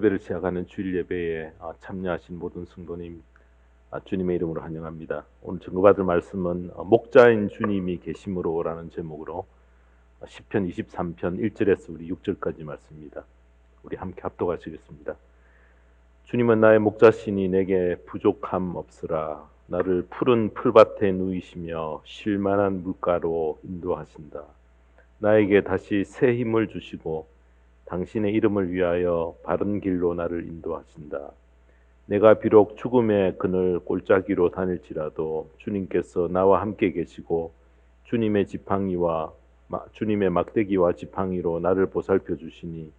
예배를 시작하는 주일 예배에 참여하신 모든 성도님 주님의 이름으로 환영합니다. 오늘 증거받을 말씀은 목자인 주님이 계심으로라는 제목으로 시편 23편 1절에서 우리 6절까지 말씀입니다. 우리 함께 합독하시겠습니다. 주님은 나의 목자시니 내게 부족함 없으라. 나를 푸른 풀밭에 누이시며 쉴 만한 물가로 인도하신다. 나에게 다시 새 힘을 주시고 당신의 이름을 위하여 바른 길로 나를 인도하신다. 내가 비록 죽음의 그늘 골짜기로 다닐지라도 주님께서 나와 함께 계시고 주님의 막대기와 지팡이로 나를 보살펴 주시니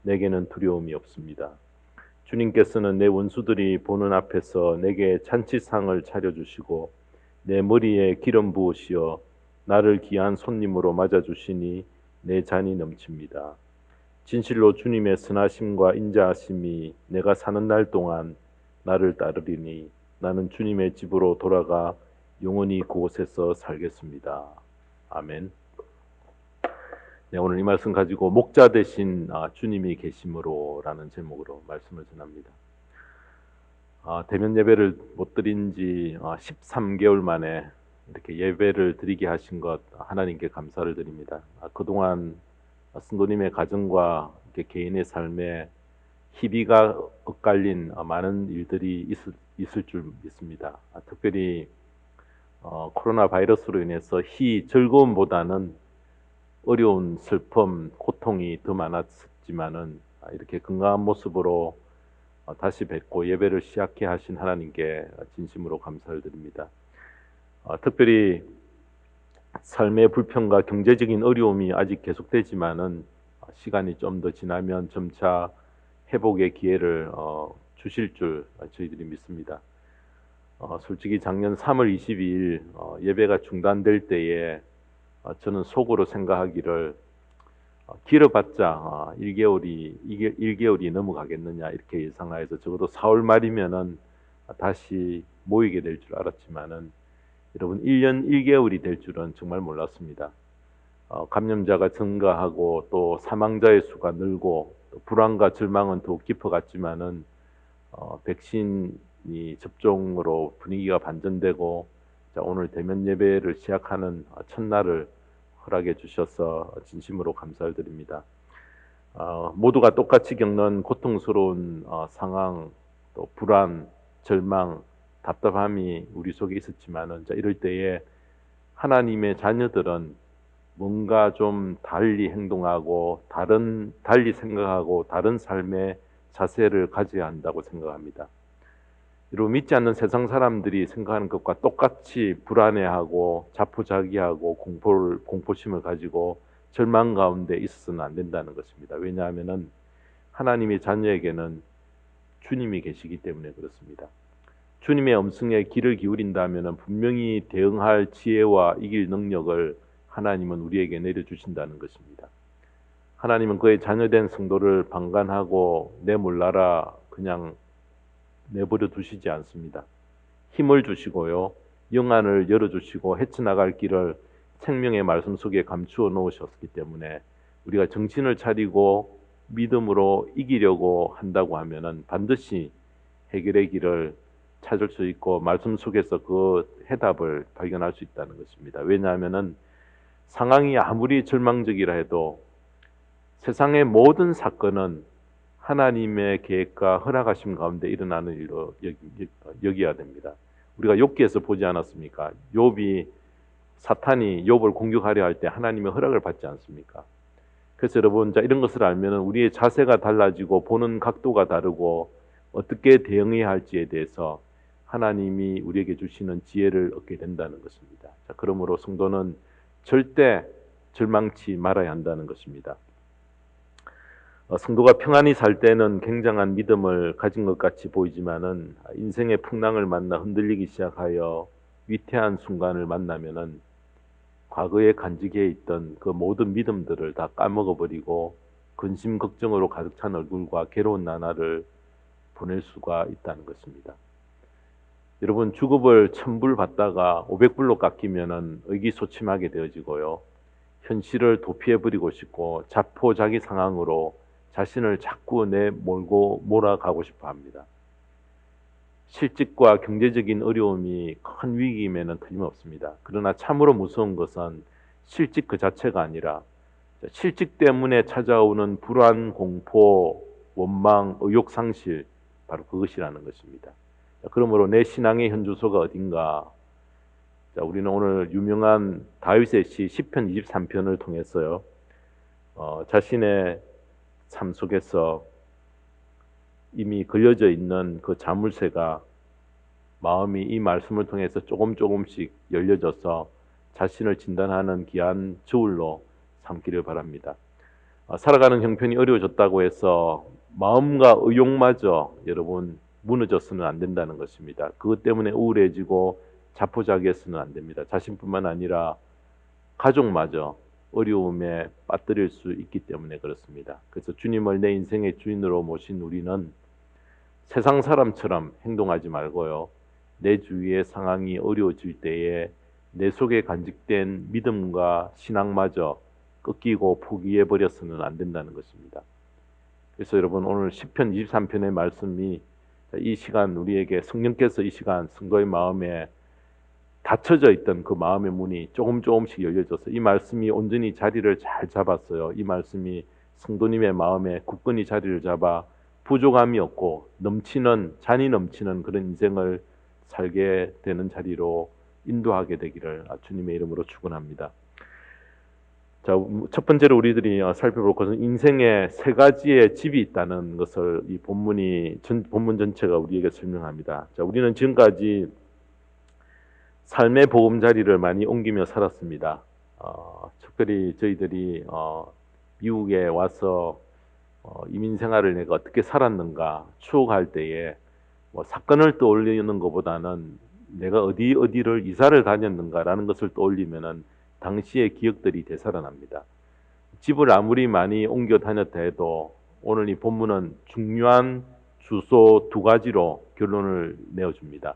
내게는 두려움이 없습니다. 주님께서는 내 원수들이 보는 앞에서 내게 잔치상을 차려주시고 내 머리에 기름 부으시어 나를 귀한 손님으로 맞아주시니 내 잔이 넘칩니다. 진실로 주님의 선하심과 인자하심이 내가 사는 날 동안 나를 따르리니 나는 주님의 집으로 돌아가 영원히 그곳에서 살겠습니다. 아멘. 네, 오늘 이 말씀 가지고 목자 되신 주님이 계심으로라는 제목으로 말씀을 전합니다. 대면 예배를 못 드린 지 13개월 만에 이렇게 예배를 드리게 하신 것 하나님께 감사를 드립니다. 그동안 성도님의 가정과 개인의 삶에 희비가 엇갈린 많은 일들이 있을 줄 믿습니다. 특별히 코로나 바이러스로 인해서 즐거움보다는 어려운 슬픔, 고통이 더 많았지만은 이렇게 건강한 모습으로 다시 뵙고 예배를 시작해 하신 하나님께 진심으로 감사를 드립니다. 특별히 삶의 불평과 경제적인 어려움이 아직 계속되지만은 시간이 좀 더 지나면 점차 회복의 기회를 주실 줄 저희들이 믿습니다. 솔직히 작년 3월 22일 예배가 중단될 때에 저는 속으로 생각하기를 길어봤자 1개월이 넘어가겠느냐 이렇게 예상하여서 적어도 4월 말이면은 다시 모이게 될 줄 알았지만은 여러분 1년 1개월이 될 줄은 정말 몰랐습니다. 감염자가 증가하고 또 사망자의 수가 늘고 또 불안과 절망은 더욱 깊어갔지만은 백신이 접종으로 분위기가 반전되고 오늘 대면 예배를 시작하는 첫날을 허락해 주셔서 진심으로 감사를 드립니다. 모두가 똑같이 겪는 고통스러운 상황, 또 불안, 절망, 답답함이 우리 속에 있었지만은 이럴 때에 하나님의 자녀들은 뭔가 좀 달리 행동하고 달리 생각하고 다른 삶의 자세를 가져야 한다고 생각합니다. 여러분 믿지 않는 세상 사람들이 생각하는 것과 똑같이 불안해하고 자포자기하고 공포심을 가지고 절망 가운데 있어서는 안 된다는 것입니다. 왜냐하면은 하나님의 자녀에게는 주님이 계시기 때문에 그렇습니다. 주님의 음성에 귀를 기울인다면 분명히 대응할 지혜와 이길 능력을 하나님은 우리에게 내려주신다는 것입니다. 하나님은 그의 자녀된 성도를 방관하고 내몰라라 그냥 내버려 두시지 않습니다. 힘을 주시고요. 영안을 열어주시고 헤쳐나갈 길을 생명의 말씀 속에 감추어 놓으셨기 때문에 우리가 정신을 차리고 믿음으로 이기려고 한다고 하면은 반드시 해결의 길을 찾을 수 있고 말씀 속에서 그 해답을 발견할 수 있다는 것입니다. 왜냐하면은 상황이 아무리 절망적이라 해도 세상의 모든 사건은 하나님의 계획과 허락하심 가운데 일어나는 일로 여겨야 됩니다. 우리가 욥기에서 보지 않았습니까? 사탄이 욥을 공격하려 할 때 하나님의 허락을 받지 않습니까? 그래서 여러분 이런 것을 알면은 우리의 자세가 달라지고 보는 각도가 다르고 어떻게 대응해야 할지에 대해서 하나님이 우리에게 주시는 지혜를 얻게 된다는 것입니다. 그러므로 성도는 절대 절망치 말아야 한다는 것입니다. 성도가 평안히 살 때는 굉장한 믿음을 가진 것 같이 보이지만은 인생의 풍랑을 만나 흔들리기 시작하여 위태한 순간을 만나면은 과거에 간직해 있던 그 모든 믿음들을 다 까먹어버리고 근심 걱정으로 가득 찬 얼굴과 괴로운 나날을 보낼 수가 있다는 것입니다. 여러분 주급을 1,000불 받다가 500불로 깎이면은 의기소침하게 되어지고요. 현실을 도피해버리고 싶고 자포자기 상황으로 자신을 자꾸 내몰고 몰아가고 싶어 합니다. 실직과 경제적인 어려움이 큰 위기임에는 틀림없습니다. 그러나 참으로 무서운 것은 실직 그 자체가 아니라 실직 때문에 찾아오는 불안, 공포, 원망, 의욕 상실, 바로 그것이라는 것입니다. 그러므로 내 신앙의 현주소가 어딘가? 우리는 오늘 유명한 다윗의 시 시편 23편을 통해서요, 자신의 삶 속에서 이미 걸려져 있는 그 자물쇠가 마음이 이 말씀을 통해서 조금씩 열려져서 자신을 진단하는 귀한 저울로 삼기를 바랍니다. 살아가는 형편이 어려워졌다고 해서 마음과 의욕마저 여러분 무너져서는 안 된다는 것입니다. 그것 때문에 우울해지고 자포자기해서는 안 됩니다. 자신뿐만 아니라 가족마저 어려움에 빠뜨릴 수 있기 때문에 그렇습니다. 그래서 주님을 내 인생의 주인으로 모신 우리는 세상 사람처럼 행동하지 말고요, 내 주위의 상황이 어려워질 때에 내 속에 간직된 믿음과 신앙마저 꺾이고 포기해버려서는 안 된다는 것입니다. 그래서 여러분, 오늘 시편 23편의 말씀이 이 시간 우리에게 성령께서 이 시간 성도의 마음에 닫혀져 있던 그 마음의 문이 조금씩 열려져서 이 말씀이 온전히 자리를 잘 잡았어요. 이 말씀이 성도님의 마음에 굳건히 자리를 잡아 부족함이 없고 잔이 넘치는 그런 인생을 살게 되는 자리로 인도하게 되기를 주님의 이름으로 축원합니다. 자, 첫 번째로 우리들이 살펴볼 것은 인생에 세 가지의 집이 있다는 것을 이 본문 전체가 우리에게 설명합니다. 자, 우리는 지금까지 삶의 보금자리를 많이 옮기며 살았습니다. 특별히 저희들이 미국에 와서 이민 생활을 내가 어떻게 살았는가 추억할 때에 사건을 떠올리는 것보다는 내가 어디를 이사를 다녔는가라는 것을 떠올리면은 당시의 기억들이 되살아납니다. 집을 아무리 많이 옮겨 다녔다 해도 오늘 이 본문은 중요한 주소 두 가지로 결론을 내어줍니다.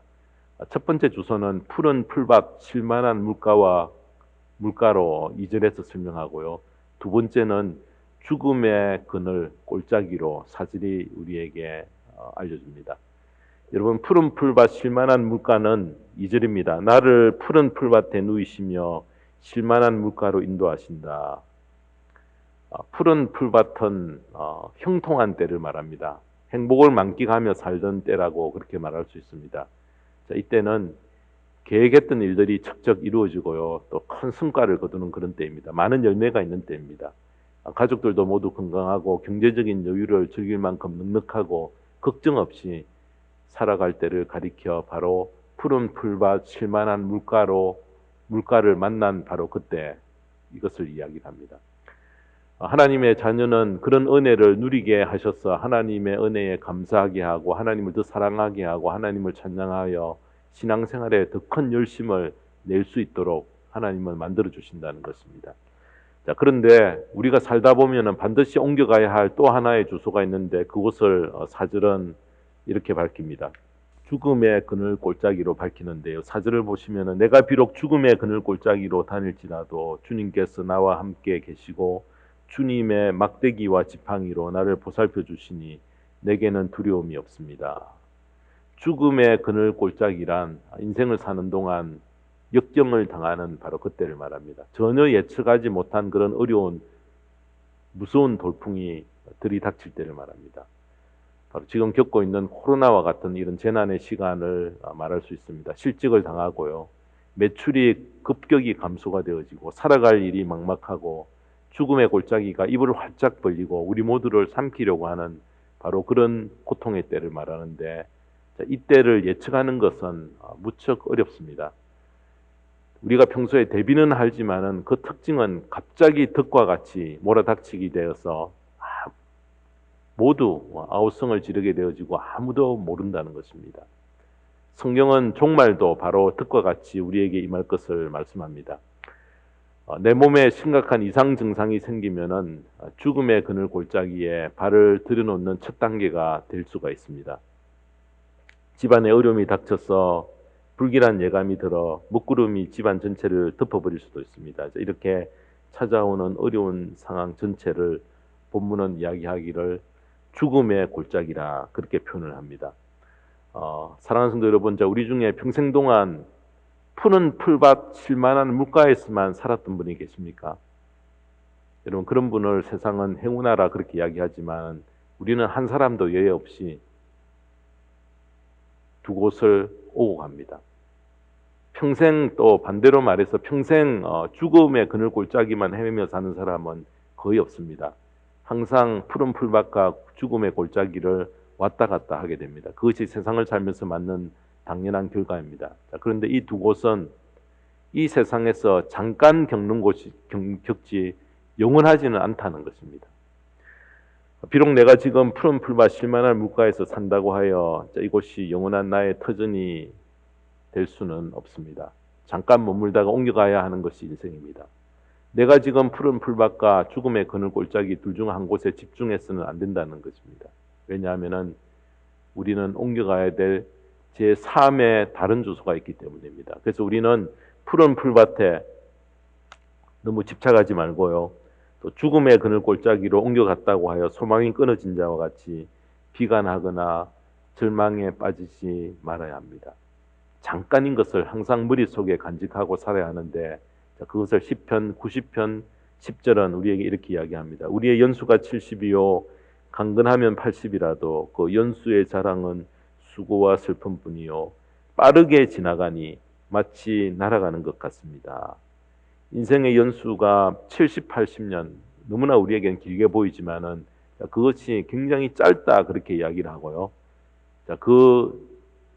첫 번째 주소는 푸른 풀밭 쉴만한 물가로 2절에서 설명하고요. 두 번째는 죽음의 그늘 골짜기로 4절이 우리에게 알려줍니다. 여러분, 푸른 풀밭 쉴만한 물가는 2절입니다. 나를 푸른 풀밭에 누이시며 쉴만한 물가로 인도하신다. 푸른 풀밭은 형통한 때를 말합니다. 행복을 만끽하며 살던 때라고 그렇게 말할 수 있습니다. 자, 이때는 계획했던 일들이 척척 이루어지고요, 또 큰 성과를 거두는 그런 때입니다. 많은 열매가 있는 때입니다. 가족들도 모두 건강하고 경제적인 여유를 즐길 만큼 넉넉하고 걱정 없이 살아갈 때를 가리켜 바로 푸른 풀밭 쉴만한 물가를 만난 바로 그때 이것을 이야기합니다. 하나님의 자녀는 그런 은혜를 누리게 하셔서 하나님의 은혜에 감사하게 하고 하나님을 더 사랑하게 하고 하나님을 찬양하여 신앙생활에 더 큰 열심을 낼 수 있도록 하나님은 만들어 주신다는 것입니다. 자, 그런데 우리가 살다 보면은 반드시 옮겨가야 할 또 하나의 주소가 있는데 그곳을 4절은 이렇게 밝힙니다. 죽음의 그늘 골짜기로 밝히는데요. 4절을 보시면은 내가 비록 죽음의 그늘 골짜기로 다닐지라도 주님께서 나와 함께 계시고 주님의 막대기와 지팡이로 나를 보살펴 주시니 내게는 두려움이 없습니다. 죽음의 그늘 골짜기란 인생을 사는 동안 역경을 당하는 바로 그때를 말합니다. 전혀 예측하지 못한 그런 어려운 무서운 돌풍이 들이닥칠 때를 말합니다. 바로 지금 겪고 있는 코로나와 같은 이런 재난의 시간을 말할 수 있습니다. 실직을 당하고요, 매출이 급격히 감소가 되어지고 살아갈 일이 막막하고 죽음의 골짜기가 입을 활짝 벌리고 우리 모두를 삼키려고 하는 바로 그런 고통의 때를 말하는데, 이때를 예측하는 것은 무척 어렵습니다. 우리가 평소에 대비는 하지만은 그 특징은 갑자기 덕과 같이 몰아닥치게 되어서 모두 아우성을 지르게 되어지고 아무도 모른다는 것입니다. 성경은 종말도 바로 덕과 같이 우리에게 임할 것을 말씀합니다. 내 몸에 심각한 이상 증상이 생기면은 죽음의 그늘 골짜기에 발을 들여놓는 첫 단계가 될 수가 있습니다. 집안에 어려움이 닥쳐서 불길한 예감이 들어 먹구름이 집안 전체를 덮어버릴 수도 있습니다. 이렇게 찾아오는 어려운 상황 전체를 본문은 이야기하기를 죽음의 골짜기라 그렇게 표현을 합니다. 사랑하는 성도 여러분, 우리 중에 평생 동안 푸른 풀밭 쉴만한 물가에서만 살았던 분이 계십니까? 여러분, 그런 분을 세상은 행운아라 그렇게 이야기하지만 우리는 한 사람도 예외 없이 두 곳을 오고 갑니다. 평생, 또 반대로 말해서 평생 죽음의 그늘 골짜기만 헤매며 사는 사람은 거의 없습니다. 항상 푸른 풀밭과 죽음의 골짜기를 왔다 갔다 하게 됩니다. 그것이 세상을 살면서 맞는 당연한 결과입니다. 그런데 이 두 곳은 이 세상에서 잠깐 겪는 곳이 겪지 영원하지는 않다는 것입니다. 비록 내가 지금 푸른 풀밭 쉴만한 물가에서 산다고 하여 이곳이 영원한 나의 터전이 될 수는 없습니다. 잠깐 머물다가 옮겨가야 하는 것이 인생입니다. 내가 지금 푸른 풀밭과 죽음의 그늘 골짜기 둘 중 한 곳에 집중해서는 안 된다는 것입니다. 왜냐하면 우리는 옮겨가야 될 제3의 다른 주소가 있기 때문입니다. 그래서 우리는 푸른 풀밭에 너무 집착하지 말고요, 또 죽음의 그늘 골짜기로 옮겨갔다고 하여 소망이 끊어진 자와 같이 비관하거나 절망에 빠지지 말아야 합니다. 잠깐인 것을 항상 머릿속에 간직하고 살아야 하는데, 그것을 시편 90편 10절은 우리에게 이렇게 이야기합니다. 우리의 연수가 70이요 강건하면 80이라도 그 연수의 자랑은 수고와 슬픔뿐이요 빠르게 지나가니 마치 날아가는 것 같습니다. 인생의 연수가 70, 80년, 너무나 우리에게는 길게 보이지만은 그것이 굉장히 짧다 그렇게 이야기를 하고요. 그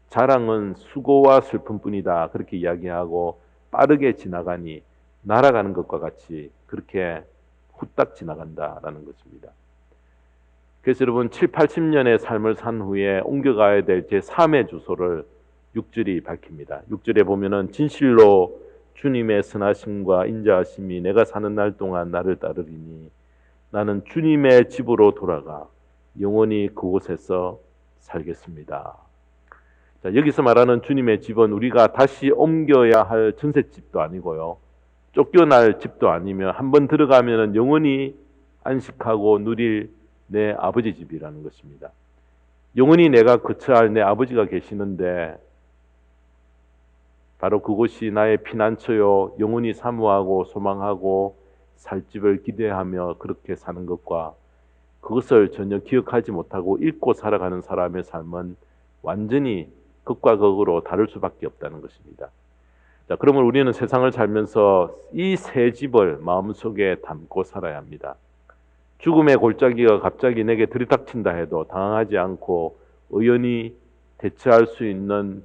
자랑은 수고와 슬픔뿐이다 그렇게 이야기하고, 빠르게 지나가니 날아가는 것과 같이 그렇게 후딱 지나간다라는 것입니다. 그래서 여러분, 7, 80년의 삶을 산 후에 옮겨가야 될 제3의 주소를 6절이 밝힙니다. 6절에 보면은 진실로 주님의 선하심과 인자하심이 내가 사는 날 동안 나를 따르리니 나는 주님의 집으로 돌아가 영원히 그곳에서 살겠습니다. 여기서 말하는 주님의 집은 우리가 다시 옮겨야 할 전셋집도 아니고요, 쫓겨날 집도 아니며 한번 들어가면 영원히 안식하고 누릴 내 아버지 집이라는 것입니다. 영원히 내가 거처할 내 아버지가 계시는데 바로 그곳이 나의 피난처요 영원히 사모하고 소망하고 살 집을 기대하며 그렇게 사는 것과, 그것을 전혀 기억하지 못하고 잊고 살아가는 사람의 삶은 완전히 극과 극으로 다를 수밖에 없다는 것입니다. 그러면 우리는 세상을 살면서 이 새 집을 마음속에 담고 살아야 합니다. 죽음의 골짜기가 갑자기 내게 들이닥친다 해도 당황하지 않고 의연히 대처할 수 있는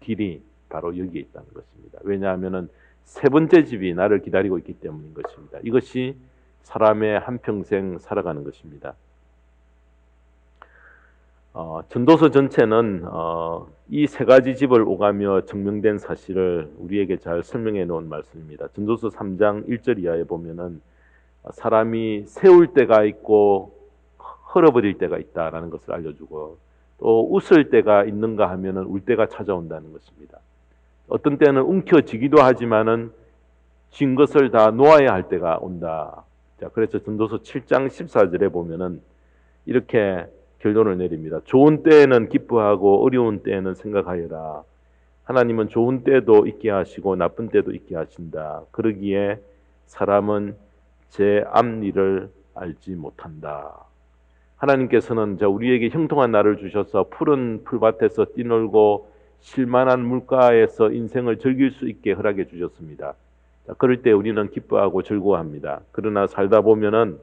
길이 바로 여기에 있다는 것입니다. 왜냐하면 세 번째 집이 나를 기다리고 있기 때문인 것입니다. 이것이 사람의 한평생 살아가는 것입니다. 전도서 전체는 이 세 가지 집을 오가며 증명된 사실을 우리에게 잘 설명해 놓은 말씀입니다. 전도서 3장 1절 이하에 보면은 사람이 세울 때가 있고 헐어버릴 때가 있다라는 것을 알려주고, 또 웃을 때가 있는가 하면은 울 때가 찾아온다는 것입니다. 어떤 때는 움켜쥐기도 하지만은 쥔 것을 다 놓아야 할 때가 온다. 그래서 전도서 7장 14절에 보면은 이렇게 결론을 내립니다. 좋은 때에는 기뻐하고 어려운 때에는 생각하여라. 하나님은 좋은 때도 있게 하시고 나쁜 때도 있게 하신다. 그러기에 사람은 제 앞일을 알지 못한다. 하나님께서는 우리에게 형통한 날을 주셔서 푸른 풀밭에서 뛰놀고 쉴만한 물가에서 인생을 즐길 수 있게 허락해 주셨습니다. 그럴 때 우리는 기뻐하고 즐거워합니다. 그러나 살다 보면은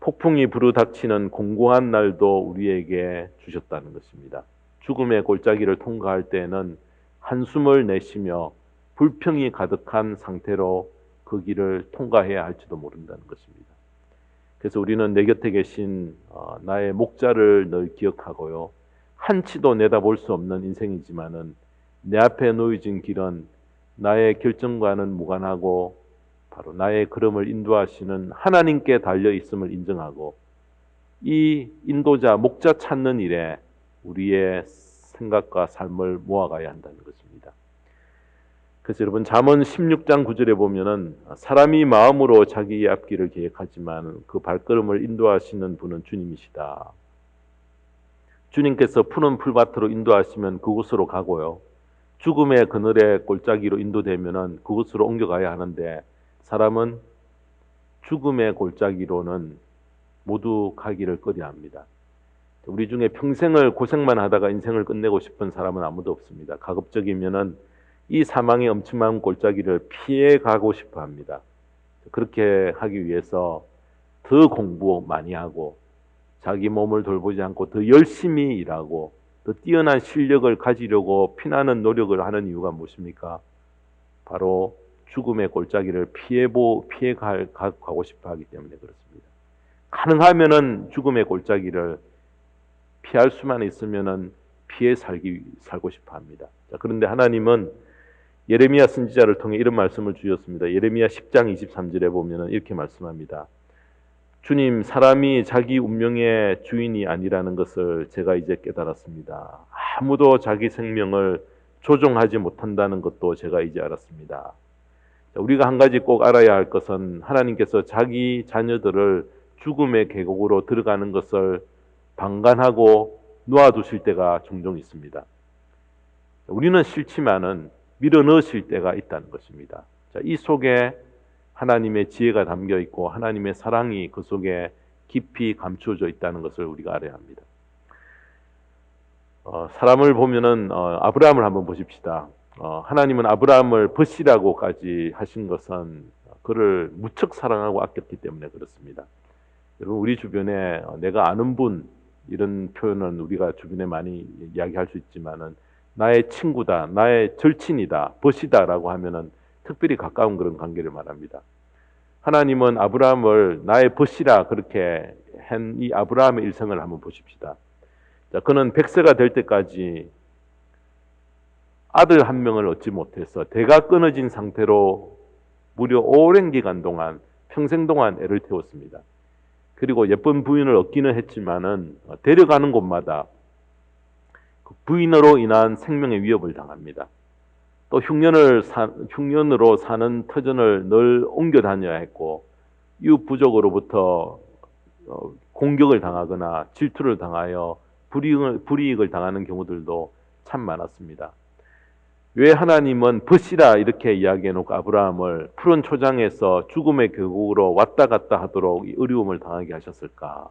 폭풍이 불어닥치는 공고한 날도 우리에게 주셨다는 것입니다. 죽음의 골짜기를 통과할 때는 한숨을 내쉬며 불평이 가득한 상태로 그 길을 통과해야 할지도 모른다는 것입니다. 그래서 우리는 내 곁에 계신 나의 목자를 늘 기억하고요, 한치도 내다볼 수 없는 인생이지만은 내 앞에 놓여진 길은 나의 결정과는 무관하고 바로 나의 걸음을 인도하시는 하나님께 달려 있음을 인정하고, 이 인도자 목자 찾는 일에 우리의 생각과 삶을 모아가야 한다는 것입니다. 그래서 여러분 잠언 16장 9절에 보면은 사람이 마음으로 자기의 앞길을 계획하지만 그 발걸음을 인도하시는 분은 주님이시다. 주님께서 푸른 풀밭으로 인도하시면 그곳으로 가고요. 죽음의 그늘의 골짜기로 인도되면은 그곳으로 옮겨가야 하는데 사람은 죽음의 골짜기로는 모두 가기를 꺼려합니다. 우리 중에 평생을 고생만 하다가 인생을 끝내고 싶은 사람은 아무도 없습니다. 가급적이면은 이 사망의 엄청난 골짜기를 피해 가고 싶어 합니다. 그렇게 하기 위해서 더 공부 많이 하고 자기 몸을 돌보지 않고 더 열심히 일하고 더 뛰어난 실력을 가지려고 피나는 노력을 하는 이유가 무엇입니까? 바로 죽음의 골짜기를 피해 가고 싶어 하기 때문에 그렇습니다. 가능하면은 죽음의 골짜기를 피할 수만 있으면은 피해 살고 싶어 합니다. 자, 그런데 하나님은 예레미야 선지자를 통해 이런 말씀을 주셨습니다. 예레미야 10장 23절에 보면은 이렇게 말씀합니다. 주님, 사람이 자기 운명의 주인이 아니라는 것을 제가 이제 깨달았습니다. 아무도 자기 생명을 조종하지 못한다는 것도 제가 이제 알았습니다. 우리가 한 가지 꼭 알아야 할 것은 하나님께서 자기 자녀들을 죽음의 계곡으로 들어가는 것을 방관하고 놓아두실 때가 종종 있습니다. 우리는 싫지만은 밀어넣으실 때가 있다는 것입니다. 자, 이 속에 하나님의 지혜가 담겨 있고 하나님의 사랑이 그 속에 깊이 감추어져 있다는 것을 우리가 알아야 합니다. 사람을 보면은 아브라함을 한번 보십시다. 하나님은 아브라함을 벗이라고까지 하신 것은 그를 무척 사랑하고 아꼈기 때문에 그렇습니다. 여러분 우리 주변에 내가 아는 분 이런 표현은 우리가 주변에 많이 이야기할 수 있지만은 나의 친구다, 나의 절친이다, 벗이다라고 하면은 특별히 가까운 그런 관계를 말합니다. 하나님은 아브라함을 나의 벗이라 그렇게 한 이 아브라함의 일생을 한번 보십시다. 자, 그는 100세가 될 때까지 아들 한 명을 얻지 못해서 대가 끊어진 상태로 무려 오랜 기간 동안 평생 동안 애를 태웠습니다. 그리고 예쁜 부인을 얻기는 했지만은 데려가는 곳마다 그 부인으로 인한 생명의 위협을 당합니다. 또 흉년으로 사는 터전을 늘 옮겨 다녀야 했고 이웃 부족으로부터 공격을 당하거나 질투를 당하여 불이익을 당하는 경우들도 참 많았습니다. 왜 하나님은 벗이라 이렇게 이야기해놓고 아브라함을 푸른 초장에서 죽음의 계곡으로 왔다 갔다 하도록 어려움을 당하게 하셨을까?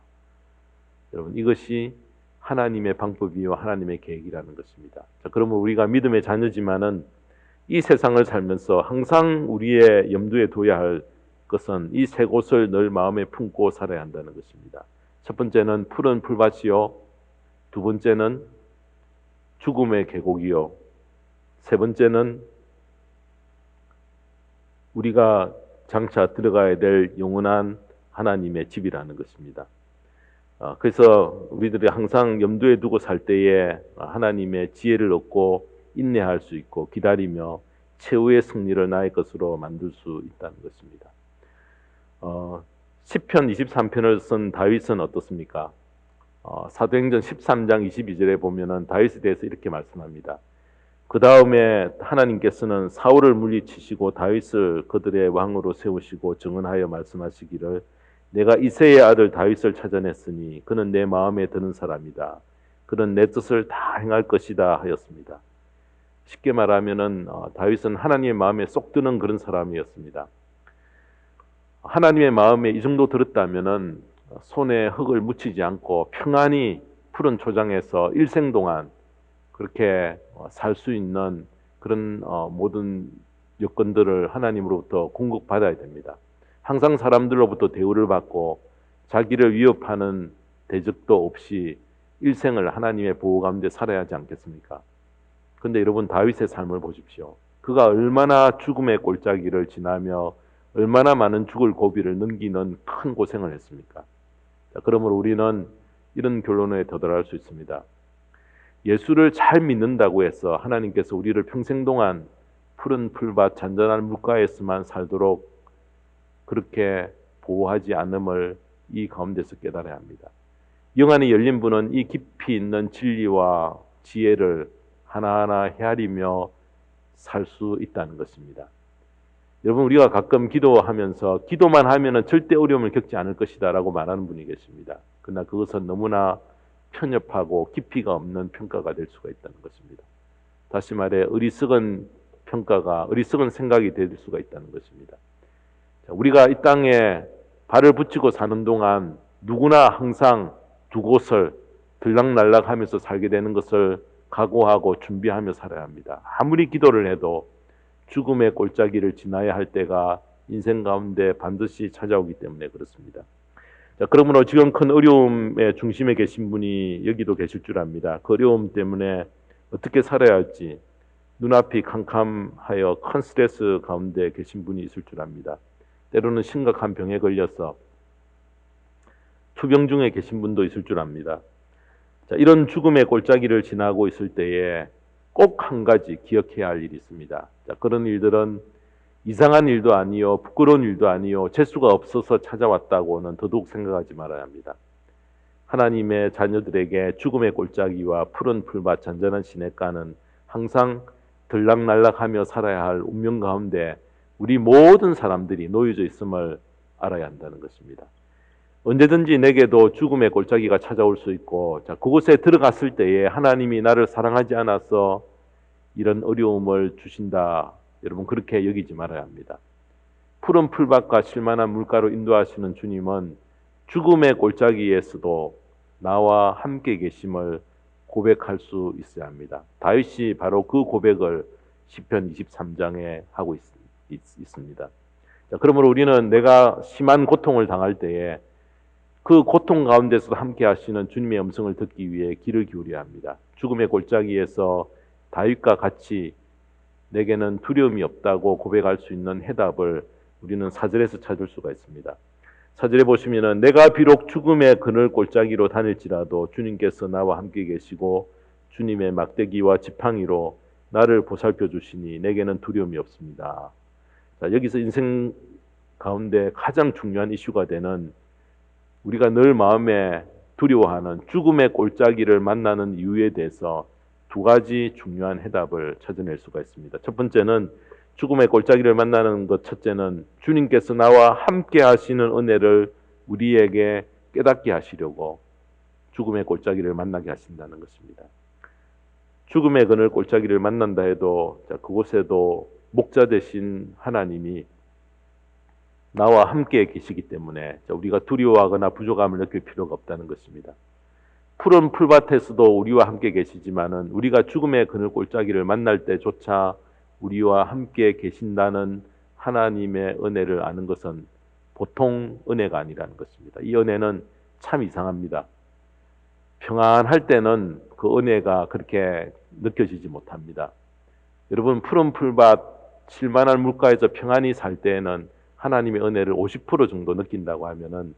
여러분 이것이 하나님의 방법이요 하나님의 계획이라는 것입니다. 자, 그러면 우리가 믿음의 자녀지만은 이 세상을 살면서 항상 우리의 염두에 둬야 할 것은 이 세 곳을 늘 마음에 품고 살아야 한다는 것입니다. 첫 번째는 푸른 풀밭이요, 두 번째는 죽음의 계곡이요, 세 번째는 우리가 장차 들어가야 될 영원한 하나님의 집이라는 것입니다. 그래서 우리들이 항상 염두에 두고 살 때에 하나님의 지혜를 얻고 인내할 수 있고 기다리며 최후의 승리를 나의 것으로 만들 수 있다는 것입니다. 시편 23편을 쓴 다윗은 어떻습니까? 사도행전 13장 22절에 보면은 다윗에 대해서 이렇게 말씀합니다. 그 다음에 하나님께서는 사울을 물리치시고 다윗을 그들의 왕으로 세우시고 증언하여 말씀하시기를 내가 이새의 아들 다윗을 찾아냈으니 그는 내 마음에 드는 사람이다. 그는 내 뜻을 다 행할 것이다 하였습니다. 쉽게 말하면은 다윗은 하나님의 마음에 쏙 드는 그런 사람이었습니다. 하나님의 마음에 이 정도 들었다면은 손에 흙을 묻히지 않고 평안히 푸른 초장에서 일생 동안 그렇게 살 수 있는 그런 모든 여건들을 하나님으로부터 공급받아야 됩니다. 항상 사람들로부터 대우를 받고 자기를 위협하는 대적도 없이 일생을 하나님의 보호 가운데 살아야 하지 않겠습니까? 그런데 여러분 다윗의 삶을 보십시오. 그가 얼마나 죽음의 골짜기를 지나며 얼마나 많은 죽을 고비를 넘기는 큰 고생을 했습니까? 자, 그러므로 우리는 이런 결론에 도달할 수 있습니다. 예수를 잘 믿는다고 해서 하나님께서 우리를 평생 동안 푸른 풀밭 잔잔한 물가에서만 살도록 그렇게 보호하지 않음을 이 가운데서 깨달아야 합니다. 영안이 열린 분은 이 깊이 있는 진리와 지혜를 하나하나 헤아리며 살 수 있다는 것입니다. 여러분, 우리가 가끔 기도하면서 기도만 하면은 절대 어려움을 겪지 않을 것이다라고 말하는 분이 계십니다. 그러나 그것은 너무나 편협하고 깊이가 없는 평가가 될 수가 있다는 것입니다. 다시 말해 어리석은 평가가, 어리석은 생각이 될 수가 있다는 것입니다. 우리가 이 땅에 발을 붙이고 사는 동안 누구나 항상 두 곳을 들락날락하면서 살게 되는 것을 각오하고 준비하며 살아야 합니다. 아무리 기도를 해도 죽음의 골짜기를 지나야 할 때가 인생 가운데 반드시 찾아오기 때문에 그렇습니다. 자, 그러므로 지금 큰 어려움의 중심에 계신 분이 여기도 계실 줄 압니다. 그 어려움 때문에 어떻게 살아야 할지 눈앞이 캄캄하여 큰 스트레스 가운데 계신 분이 있을 줄 압니다. 때로는 심각한 병에 걸려서 투병 중에 계신 분도 있을 줄 압니다. 자, 이런 죽음의 골짜기를 지나고 있을 때에 꼭 한 가지 기억해야 할 일이 있습니다. 자, 그런 일들은 이상한 일도 아니요, 부끄러운 일도 아니요, 재수가 없어서 찾아왔다고는 더더욱 생각하지 말아야 합니다. 하나님의 자녀들에게 죽음의 골짜기와 푸른 풀밭 잔잔한 시냇가는 항상 들락날락하며 살아야 할 운명 가운데 우리 모든 사람들이 놓여져 있음을 알아야 한다는 것입니다. 언제든지 내게도 죽음의 골짜기가 찾아올 수 있고, 자, 그곳에 들어갔을 때에 하나님이 나를 사랑하지 않아서 이런 어려움을 주신다. 여러분, 그렇게 여기지 말아야 합니다. 푸른 풀밭과 실만한 물가로 인도하시는 주님은 죽음의 골짜기에서도 나와 함께 계심을 고백할 수 있어야 합니다. 다윗이 바로 그 고백을 시편 23장에 하고 있습니다. 자, 그러므로 우리는 내가 심한 고통을 당할 때에 그 고통 가운데서도 함께 하시는 주님의 음성을 듣기 위해 귀를 기울여야 합니다. 죽음의 골짜기에서 다윗과 같이 내게는 두려움이 없다고 고백할 수 있는 해답을 우리는 사절에서 찾을 수가 있습니다. 사절에 보시면은 내가 비록 죽음의 그늘 골짜기로 다닐지라도 주님께서 나와 함께 계시고 주님의 막대기와 지팡이로 나를 보살펴 주시니 내게는 두려움이 없습니다. 자, 여기서 인생 가운데 가장 중요한 이슈가 되는 우리가 늘 마음에 두려워하는 죽음의 골짜기를 만나는 이유에 대해서 두 가지 중요한 해답을 찾아낼 수가 있습니다. 첫 번째는 죽음의 골짜기를 만나는 것, 첫째는 주님께서 나와 함께 하시는 은혜를 우리에게 깨닫게 하시려고 죽음의 골짜기를 만나게 하신다는 것입니다. 죽음의 그늘 골짜기를 만난다 해도, 자, 그곳에도 목자 되신 하나님이 나와 함께 계시기 때문에 우리가 두려워하거나 부족함을 느낄 필요가 없다는 것입니다. 푸른 풀밭에서도 우리와 함께 계시지만은 우리가 죽음의 그늘 골짜기를 만날 때조차 우리와 함께 계신다는 하나님의 은혜를 아는 것은 보통 은혜가 아니라는 것입니다. 이 은혜는 참 이상합니다. 평안할 때는 그 은혜가 그렇게 느껴지지 못합니다. 여러분, 푸른 풀밭, 쉴만한 물가에서 평안히 살 때에는 하나님의 은혜를 50% 정도 느낀다고 하면은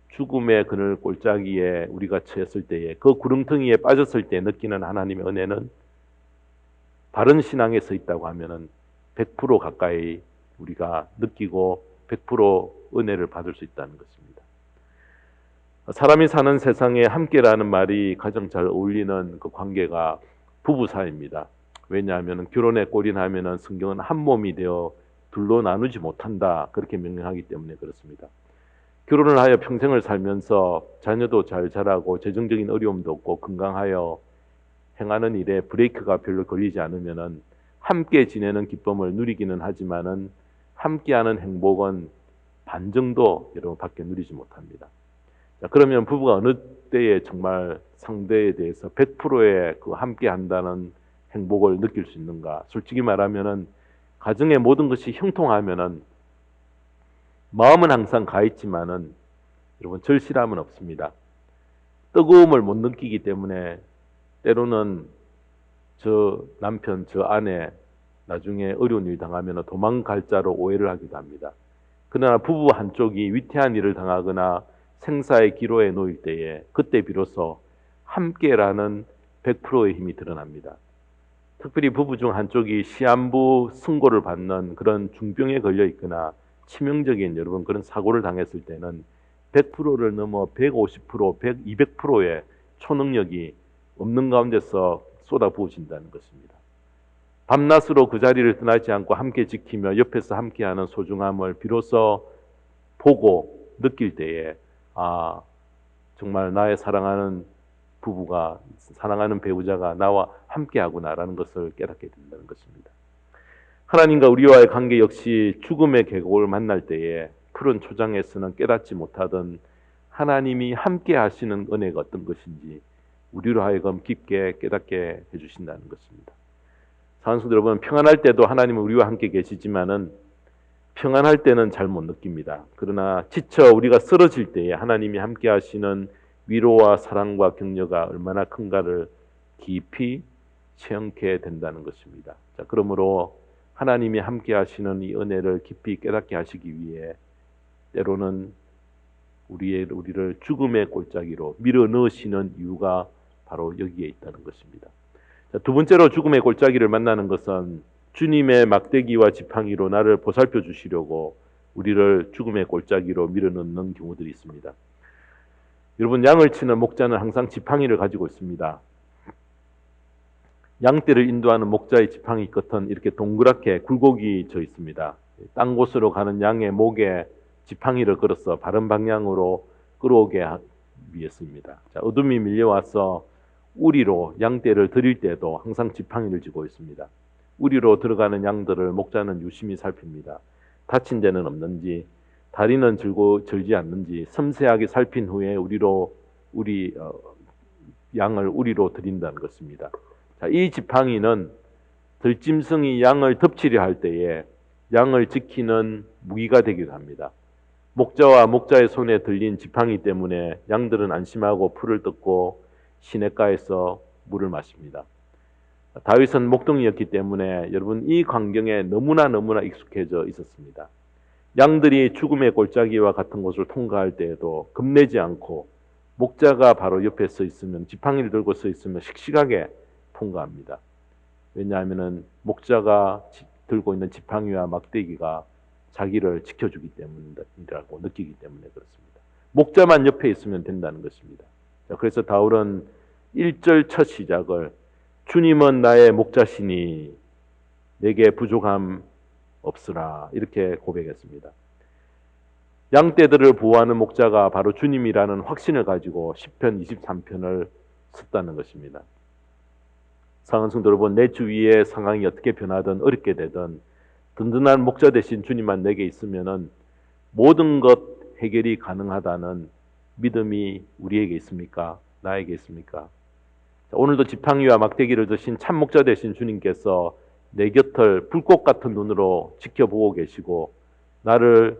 죽음의 그늘 골짜기에 우리가 처했을 때에 그 구렁텅이에 빠졌을 때 느끼는 하나님의 은혜는 바른 신앙에 서 있다고 하면은 100% 가까이 우리가 느끼고 100% 은혜를 받을 수 있다는 것입니다. 사람이 사는 세상에 함께라는 말이 가장 잘 어울리는 그 관계가 부부 사이입니다. 왜냐하면 결혼에 골인하면은 성경은 한 몸이 되어 둘로 나누지 못한다, 그렇게 명령하기 때문에 그렇습니다. 결혼을 하여 평생을 살면서 자녀도 잘 자라고 재정적인 어려움도 없고 건강하여 행하는 일에 브레이크가 별로 걸리지 않으면은 함께 지내는 기쁨을 누리기는 하지만은 함께하는 행복은 반 정도 여러분 밖에 누리지 못합니다. 자, 그러면 부부가 어느 때에 정말 상대에 대해서 100%의 그 함께한다는 행복을 느낄 수 있는가? 솔직히 말하면은 가정의 모든 것이 형통하면은 마음은 항상 가 있지만은 여러분 절실함은 없습니다. 뜨거움을 못 느끼기 때문에 때로는 저 남편, 저 아내 나중에 어려운 일 당하면 도망갈 자로 오해를 하기도 합니다. 그러나 부부 한쪽이 위태한 일을 당하거나 생사의 기로에 놓일 때에 그때 비로소 함께라는 100%의 힘이 드러납니다. 특별히 부부 중 한쪽이 시한부 승고를 받는 그런 중병에 걸려 있거나 치명적인 여러분 그런 사고를 당했을 때는 100%를 넘어 150%, 100, 200%의 초능력이 없는 가운데서 쏟아부어진다는 것입니다. 밤낮으로 그 자리를 떠나지 않고 함께 지키며 옆에서 함께하는 소중함을 비로소 보고 느낄 때에 정말 나의 사랑하는 부부가, 사랑하는 배우자가 나와 함께하구나라는 것을 깨닫게 된다는 것입니다. 하나님과 우리와의 관계 역시 죽음의 계곡을 만날 때에 푸른 초장에서는 깨닫지 못하던 하나님이 함께 하시는 은혜가 어떤 것인지 우리로 하여금 깊게 깨닫게 해주신다는 것입니다. 사랑하는 여러분, 평안할 때도 하나님은 우리와 함께 계시지만은 평안할 때는 잘 못 느낍니다. 그러나 지쳐 우리가 쓰러질 때에 하나님이 함께 하시는 위로와 사랑과 격려가 얼마나 큰가를 깊이 체험케 된다는 것입니다. 자, 그러므로 하나님이 함께 하시는 이 은혜를 깊이 깨닫게 하시기 위해 때로는 우리를 죽음의 골짜기로 밀어 넣으시는 이유가 바로 여기에 있다는 것입니다. 자, 두 번째로 죽음의 골짜기를 만나는 것은 주님의 막대기와 지팡이로 나를 보살펴 주시려고 우리를 죽음의 골짜기로 밀어 넣는 경우들이 있습니다. 여러분, 양을 치는 목자는 항상 지팡이를 가지고 있습니다. 양떼를 인도하는 목자의 지팡이 끝은 이렇게 동그랗게 굴곡이 져 있습니다. 딴 곳으로 가는 양의 목에 지팡이를 걸어서 바른 방향으로 끌어오게 위해서입니다. 자, 어둠이 밀려와서 우리로 양떼를 들일 때도 항상 지팡이를 쥐고 있습니다. 우리로 들어가는 양들을 목자는 유심히 살핍니다. 다친 데는 없는지, 다리는 절지 않는지 섬세하게 살핀 후에 양을 우리로 들인다는 것입니다. 자, 이 지팡이는 들짐승이 양을 덮치려 할 때에 양을 지키는 무기가 되기도 합니다. 목자와 목자의 손에 들린 지팡이 때문에 양들은 안심하고 풀을 뜯고 시냇가에서 물을 마십니다. 다윗은 목동이었기 때문에 여러분 이 광경에 너무나 익숙해져 있었습니다. 양들이 죽음의 골짜기와 같은 곳을 통과할 때에도 겁내지 않고 목자가 바로 옆에 서 있으면, 지팡이를 들고 서 있으면 씩씩하게 통과합니다. 왜냐하면 목자가 들고 있는 지팡이와 막대기가 자기를 지켜주기 때문이라고 느끼기 때문에 그렇습니다. 목자만 옆에 있으면 된다는 것입니다. 그래서 다윗은 1절 첫 시작을 주님은 나의 목자시니 내게 부족함 없으라 이렇게 고백했습니다. 양떼들을 보호하는 목자가 바로 주님이라는 확신을 가지고 시편 23편을 썼다는 것입니다. 사랑하는 성도 여러분, 내 주위의 상황이 어떻게 변하든 어렵게 되든 든든한 목자 대신 주님만 내게 있으면은 모든 것 해결이 가능하다는 믿음이 우리에게 있습니까? 나에게 있습니까? 오늘도 지팡이와 막대기를 드신 참 목자 되신 주님께서 내 곁을 불꽃 같은 눈으로 지켜보고 계시고 나를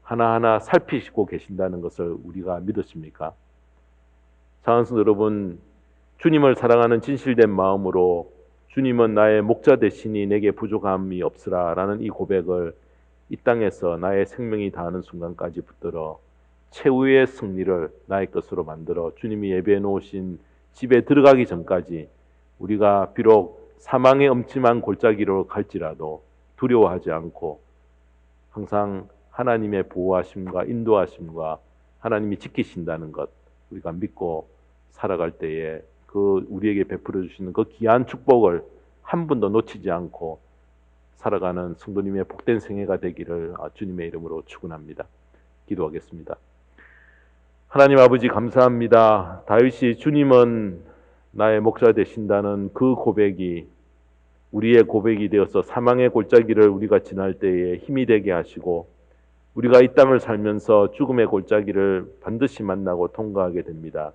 하나하나 살피시고 계신다는 것을 우리가 믿으십니까? 사랑하는 성도 여러분, 주님을 사랑하는 진실된 마음으로 주님은 나의 목자 되시니 내게 부족함이 없으라 라는 이 고백을 이 땅에서 나의 생명이 다하는 순간까지 붙들어 최후의 승리를 나의 것으로 만들어 주님이 예배해 놓으신 집에 들어가기 전까지 우리가 비록 사망의 엄침한 골짜기로 갈지라도 두려워하지 않고 항상 하나님의 보호하심과 인도하심과 하나님이 지키신다는 것 우리가 믿고 살아갈 때에 그 우리에게 베풀어 주시는 그 귀한 축복을 한 번도 놓치지 않고 살아가는 성도님의 복된 생애가 되기를 주님의 이름으로 축원합니다. 기도하겠습니다. 하나님 아버지 감사합니다. 다윗이 주님은 나의 목자 되신다는 그 고백이 우리의 고백이 되어서 사망의 골짜기를 우리가 지날 때에 힘이 되게 하시고 우리가 이 땅을 살면서 죽음의 골짜기를 반드시 만나고 통과하게 됩니다.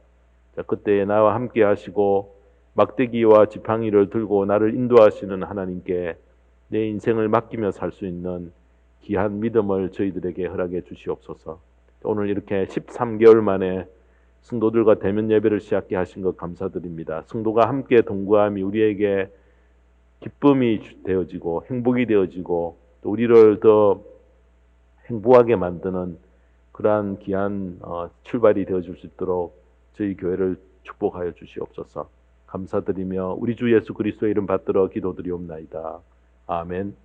자, 그때 나와 함께 하시고 막대기와 지팡이를 들고 나를 인도하시는 하나님께 내 인생을 맡기며 살 수 있는 귀한 믿음을 저희들에게 허락해 주시옵소서. 오늘 이렇게 13개월 만에 성도들과 대면 예배를 시작해 하신 것 감사드립니다. 성도가 함께 동거함이 우리에게 기쁨이 되어지고 행복이 되어지고 또 우리를 더 행복하게 만드는 그러한 귀한 출발이 되어줄 수 있도록 저희 교회를 축복하여 주시옵소서. 감사드리며 우리 주 예수 그리스도의 이름 받들어 기도드리옵나이다. 아멘.